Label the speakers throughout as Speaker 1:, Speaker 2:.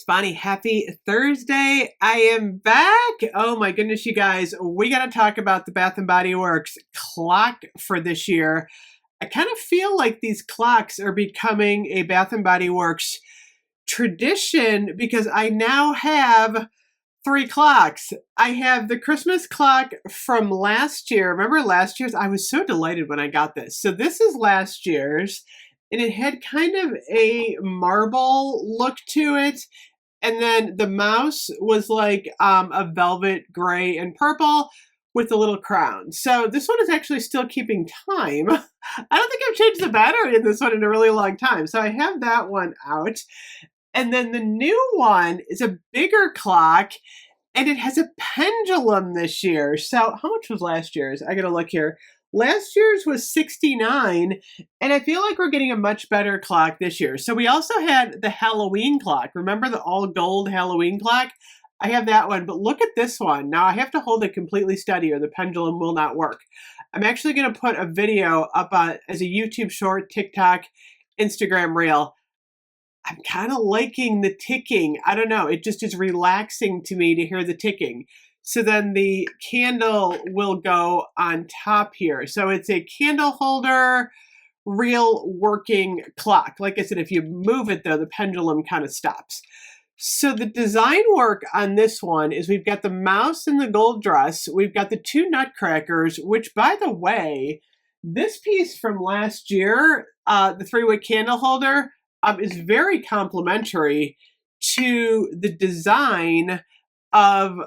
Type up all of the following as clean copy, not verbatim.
Speaker 1: Bonnie. Happy Thursday. I am back. Oh my goodness, you guys. We got to talk about the Bath & Body Works clock for this year. I kind of feel like these clocks are becoming a Bath & Body Works tradition because I now have 3 clocks. I have the Christmas clock from last year. Remember last year's? I was so delighted when I got this. So this is last year's. And it had kind of a marble look to it. And then the mouse was like a velvet gray and purple with a little crown. So this one is actually still keeping time. I don't think I've changed the battery in this one in a really long time. So I have that one out. And then the new one is a bigger clock and it has a pendulum this year. So how much was last year's? I gotta look here. Last year's was $69, and I feel like we're getting a much better clock this year. So we also had the Halloween clock. Remember the all gold Halloween clock? I have that one, but look at this one. Now I have to hold it completely steady or the pendulum will not work. I'm actually going to put a video up as a YouTube short, TikTok, Instagram reel. I'm kind of liking the ticking. I don't know. It just is relaxing to me to hear the ticking. So then the candle will go on top here. So it's a candle holder, real working clock. Like I said, if you move it though, the pendulum kind of stops. So the design work on this one is we've got the mouse in the gold dress. We've got the 2 nutcrackers, which by the way, this piece from last year, the 3-wick candle holder, is very complimentary to the design of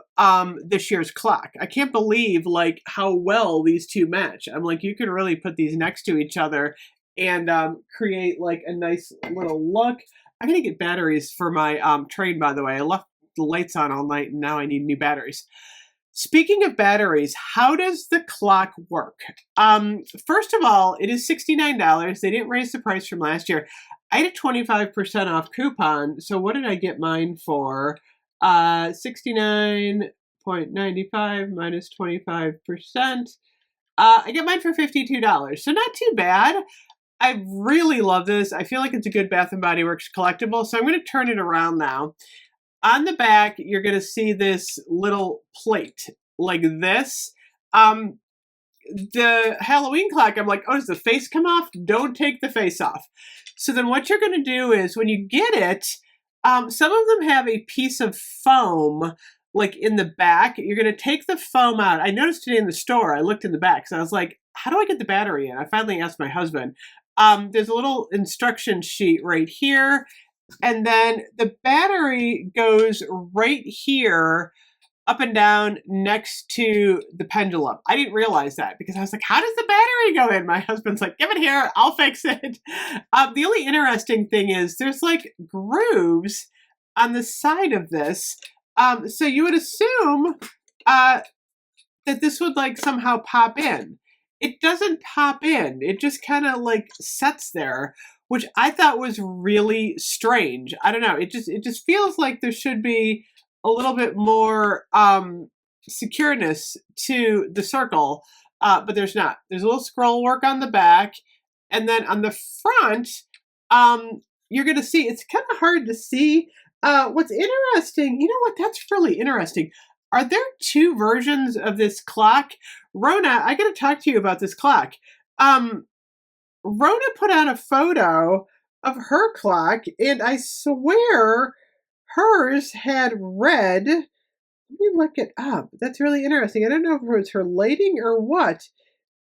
Speaker 1: this year's clock. I can't believe like how well these two match. I'm like, you could really put these next to each other and create like a nice little look. I'm gonna get batteries for my train, by the way. I left the lights on all night and now I need new batteries. Speaking of batteries, how does the clock work? First of all, it is $69. They didn't raise the price from last year. I had a 25% off coupon. So what did I get mine for? 69.95 minus 25%. I get mine for $52. So not too bad. I really love this. I feel like it's a good Bath & Body Works collectible. So I'm going to turn it around now. On the back, you're going to see this little plate like this. The Halloween clock, I'm like, oh, does the face come off? Don't take the face off. So then what you're going to do is when you get it, some of them have a piece of foam like in the back. You're going to take the foam out. I noticed today in the store, I looked in the back. So I was like, how do I get the battery in? I finally asked my husband. There's a little instruction sheet right here. And then the battery goes right here up and down next to the pendulum. I didn't realize that because I was like, how does the battery go in? My husband's like, give it here, I'll fix it. The only interesting thing is there's like grooves on the side of this. So you would assume that this would like somehow pop in. It doesn't pop in. It just kind of like sets there, which I thought was really strange. I don't know. It just feels like there should be a little bit more secureness to the circle, but there's not. There's a little scroll work on the back, and then on the front, you're going to see, it's kind of hard to see. What's interesting, you know what, that's really interesting. Are there 2 versions of this clock? Rona, I got to talk to you about this clock. Rona put out a photo of her clock, and I swear hers had red. Let me look it up. That's really interesting. I don't know if it was her lighting or what.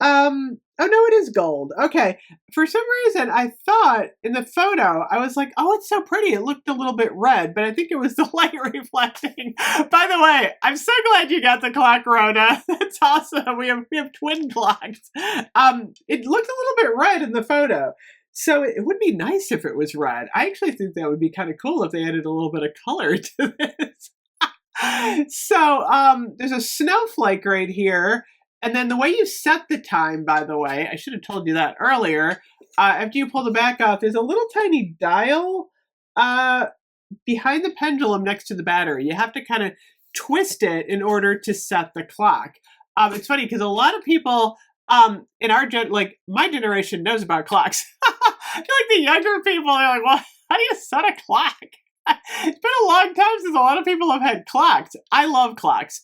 Speaker 1: Oh no, it is gold. Okay. For some reason, I thought in the photo, I was like, oh, it's so pretty. It looked a little bit red, but I think it was the light reflecting. By the way, I'm so glad you got the clock, Rhoda. That's awesome. We have twin clocks. It looked a little bit red in the photo. So it would be nice if it was red. I actually think that would be kind of cool if they added a little bit of color to this. So there's a snowflake right here. And then the way you set the time, by the way, I should have told you that earlier. After you pull the back off, there's a little tiny dial behind the pendulum next to the battery. You have to kind of twist it in order to set the clock. It's funny because a lot of people in our like my generation knows about clocks. I feel like the younger people, they're like, well, how do you set a clock? It's been a long time since a lot of people have had clocks. I love clocks.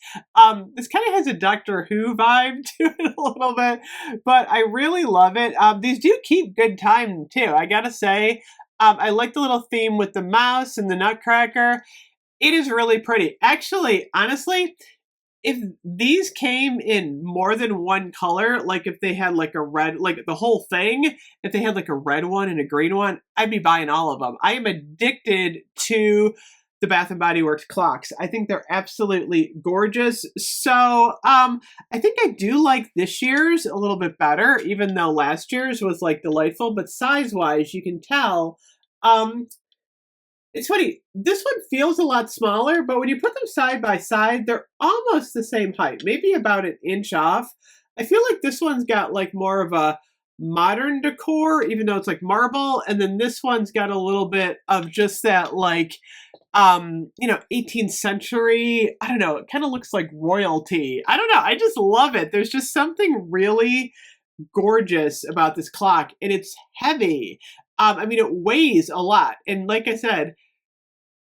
Speaker 1: This kind of has a Doctor Who vibe to it a little bit, but I really love it. These do keep good time too, I gotta say. I like the little theme with the mouse and the Nutcracker. It is really pretty. Actually, honestly, if these came in more than one color, like if they had like a red, like the whole thing, if they had like a red one and a green one, I'd be buying all of them. I am addicted to the Bath and Body Works clocks. I think they're absolutely gorgeous. So, I think I do like this year's a little bit better, even though last year's was like delightful, but size-wise, you can tell, it's funny, this one feels a lot smaller, but when you put them side by side, they're almost the same height, maybe about an inch off. I feel like this one's got like more of a modern decor, even though it's like marble, and then this one's got a little bit of just that like, 18th century, I don't know, it kind of looks like royalty. I don't know, I just love it. There's just something really gorgeous about this clock, and it's heavy. It weighs a lot, and like I said,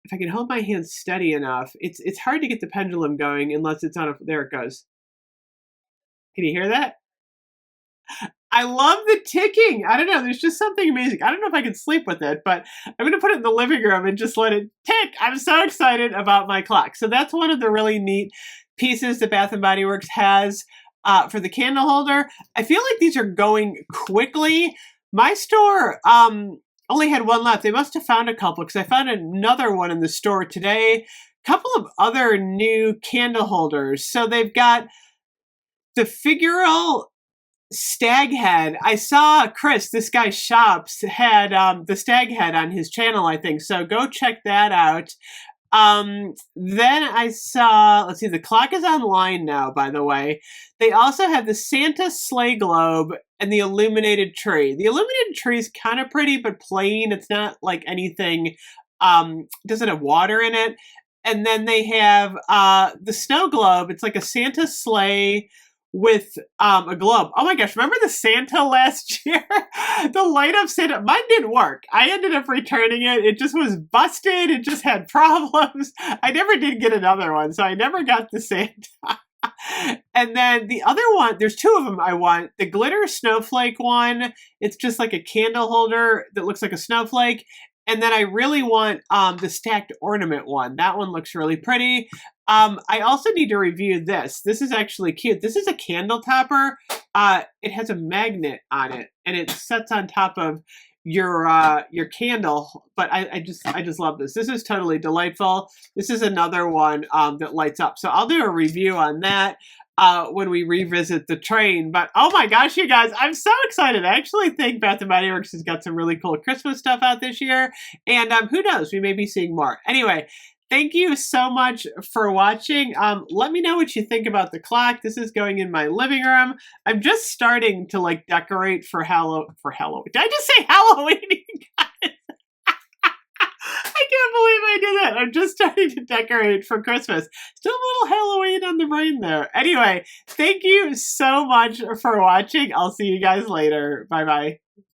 Speaker 1: if I can hold my hand steady enough, it's hard to get the pendulum going unless it's on a, there it goes. Can you hear that? I love the ticking. I don't know, there's just something amazing. I don't know if I can sleep with it, but I'm going to put it in the living room and just let it tick. I'm so excited about my clock. So that's one of the really neat pieces that Bath & Body Works has for the candle holder. I feel like these are going quickly. My store only had one left. They must have found a couple because I found another one in the store today. A couple of other new candle holders. So they've got the figural stag head. I saw Chris, this guy Shops, had the stag head on his channel, I think. So go check that out. Then I saw, let's see, the clock is online now, by the way. They also have the Santa sleigh globe and the illuminated tree. The illuminated tree is kind of pretty, but plain. It's not like anything, doesn't have water in it. And then they have the snow globe. It's like a Santa sleigh with a globe. Oh my gosh, remember the Santa last year? The light up Santa, mine didn't work. I ended up returning it. It just was busted. It just had problems. I never did get another one, so I never got the Santa. And then the other one, there's two of them I want. The glitter snowflake one, it's just like a candle holder that looks like a snowflake. And then I really want the stacked ornament one. That one looks really pretty. I also need to review this. This is actually cute. This is a candle topper. It has a magnet on it, and it sets on top of your candle. But I just love this. This is totally delightful. This is another one that lights up. So I'll do a review on that when we revisit the train. But oh my gosh, you guys, I'm so excited. I actually think Bath & Body Works has got some really cool Christmas stuff out this year. And who knows, we may be seeing more. Anyway, thank you so much for watching. Let me know what you think about the clock. This is going in my living room. I'm just starting to like decorate for Halloween. Did I just say Halloween, you guys? I can't believe I did that. I'm just starting to decorate for Christmas. Still a little Halloween on the brain there. Anyway, thank you so much for watching. I'll see you guys later. Bye-bye.